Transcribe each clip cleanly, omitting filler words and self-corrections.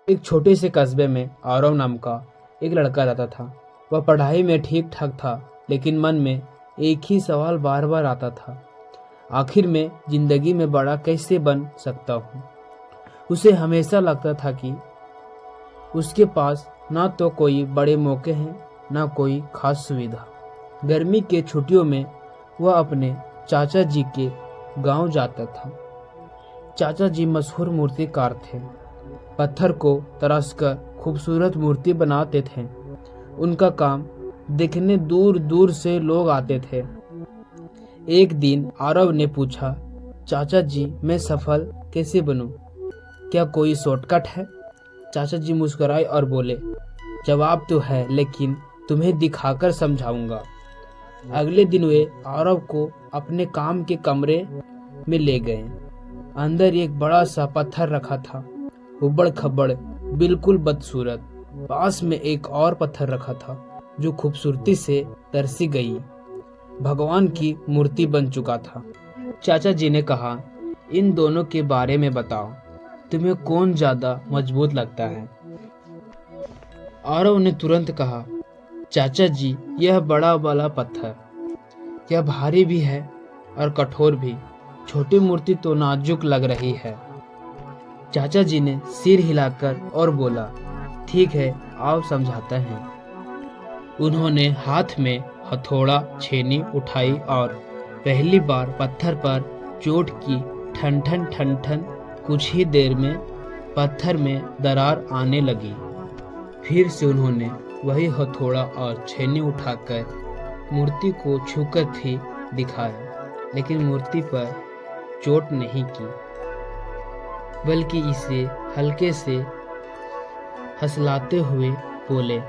एक छोटे से कस्बे में आरव नाम का एक लड़का रहता था। वह पढ़ाई में ठीक ठाक था, लेकिन मन में एक ही सवाल बार बार आता था, आखिर मैं जिंदगी में बड़ा कैसे बन सकता हूँ। उसे हमेशा लगता था कि उसके पास ना तो कोई बड़े मौके हैं, ना कोई खास सुविधा। गर्मी के छुट्टियों में वह अपने चाचा जी के गांव जाता था। चाचा जी मशहूर मूर्तिकार थे। पत्थर को तराशकर खूबसूरत मूर्ति बनाते थे। उनका काम देखने दूर दूर से लोग आते थे। एक दिन आरव ने पूछा, चाचा जी मैं सफल कैसे बनूं? क्या कोई शॉर्टकट है? चाचा जी मुस्कुराए और बोले, जवाब तो है, लेकिन तुम्हें दिखाकर समझाऊंगा। अगले दिन वे आरव को अपने काम के कमरे में ले गए। अंदर एक बड़ा सा पत्थर रखा था, उबड़ खबड़, बिल्कुल बदसूरत। पास में एक और पत्थर रखा था जो खूबसूरती से तरसी गई भगवान की मूर्ति बन चुका था। चाचा जी ने कहा, इन दोनों के बारे में बताओ, तुम्हें कौन ज्यादा मजबूत लगता है? आरव ने तुरंत कहा, चाचा जी यह बड़ा वाला पत्थर, यह भारी भी है और कठोर भी। छोटी मूर्ति तो नाजुक लग रही है। चाचा जी ने सिर हिलाकर और बोला, ठीक है, आओ समझाते हैं। उन्होंने हाथ में हथौड़ा छेनी उठाई और पहली बार पत्थर पर चोट की। ठन ठन ठन ठन। कुछ ही देर में पत्थर में दरार आने लगी। फिर से उन्होंने वही हथौड़ा और छेनी उठाकर मूर्ति को छूकर भी दिखाया, लेकिन मूर्ति पर चोट नहीं की, बल्कि इसे हल्के से हंसलाते हुए बोले,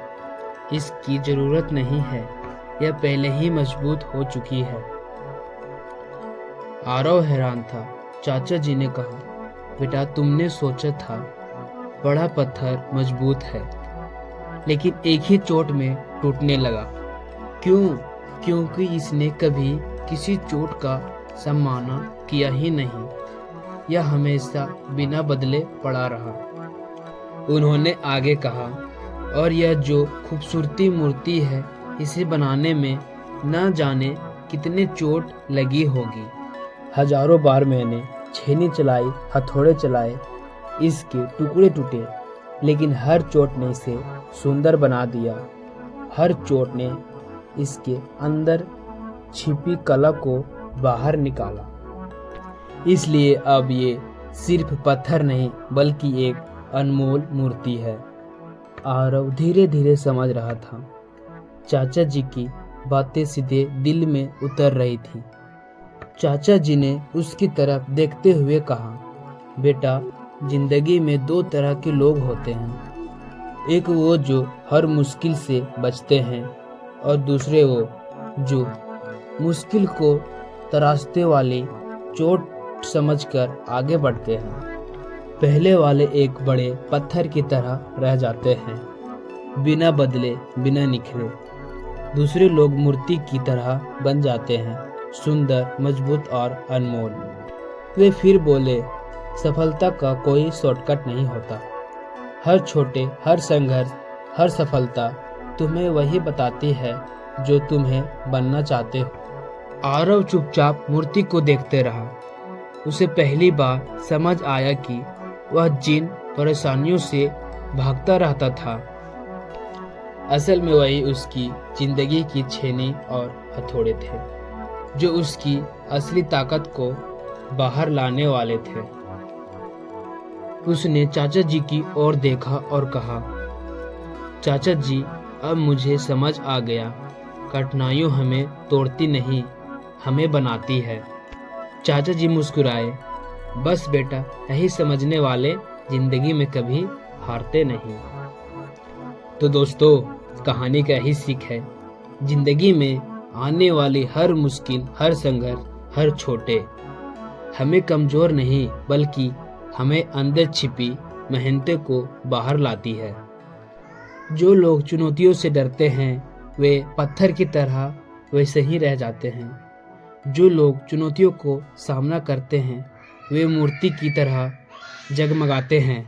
इसकी जरूरत नहीं है, यह पहले ही मजबूत हो चुकी है। आरव हैरान था। चाचा जी ने कहा, बेटा तुमने सोचा था बड़ा पत्थर मजबूत है, लेकिन एक ही चोट में टूटने लगा। क्यों? क्योंकि इसने कभी किसी चोट का सामना किया ही नहीं। यह हमेशा बिना बदले पड़ा रहा। उन्होंने आगे कहा, और यह जो खूबसूरती मूर्ति है, इसे बनाने में न जाने कितने चोट लगी होगी। हजारों बार मैंने छेनी चलाई, हथौड़े चलाए, इसके टुकड़े टूटे, लेकिन हर चोट ने इसे सुंदर बना दिया। हर चोट ने इसके अंदर छिपी कला को बाहर निकाला। इसलिए अब ये सिर्फ पत्थर नहीं, बल्कि एक अनमोल मूर्ति है। आरव धीरे धीरे समझ रहा था। चाचा जी की बातें सीधे दिल में उतर रही थी। चाचा जी ने उसकी तरफ देखते हुए कहा, बेटा जिंदगी में दो तरह के लोग होते हैं, एक वो जो हर मुश्किल से बचते हैं, और दूसरे वो जो मुश्किल को तराशते वाली चोट समझकर आगे बढ़ते हैं। पहले वाले एक बड़े पत्थर की तरह रह जाते हैं, बिना बदले, बिना निखरे। दूसरे लोग मूर्ति की तरह बन जाते हैं, सुंदर, मजबूत और अनमोल। वे फिर बोले, सफलता का कोई शॉर्टकट नहीं होता। हर छोटे, हर संघर्ष, हर सफलता तुम्हें वही बताती है जो तुम्हें बनना चाहते हो। आरव चुपचाप मूर्ति को देखते रहा। उसे पहली बार समझ आया कि वह जिन परेशानियों से भागता रहता था, असल में वही उसकी जिंदगी की छेनी और हथौड़े थे, जो उसकी असली ताकत को बाहर लाने वाले थे। उसने चाचा जी की ओर देखा और कहा, चाचा जी अब मुझे समझ आ गया, कठिनाइयों हमें तोड़ती नहीं, हमें बनाती है। चाचा जी मुस्कुराए, बस बेटा, यही समझने वाले जिंदगी में कभी हारते नहीं। तो दोस्तों, कहानी का यही सीख है, जिंदगी में आने वाली हर मुश्किल, हर संघर्ष, हर छोटे हमें कमजोर नहीं, बल्कि हमें अंदर छिपी मेहनतें को बाहर लाती है। जो लोग चुनौतियों से डरते हैं, वे पत्थर की तरह वैसे ही रह जाते हैं। जो लोग चुनौतियों को सामना करते हैं, वे मूर्ति की तरह जगमगाते हैं।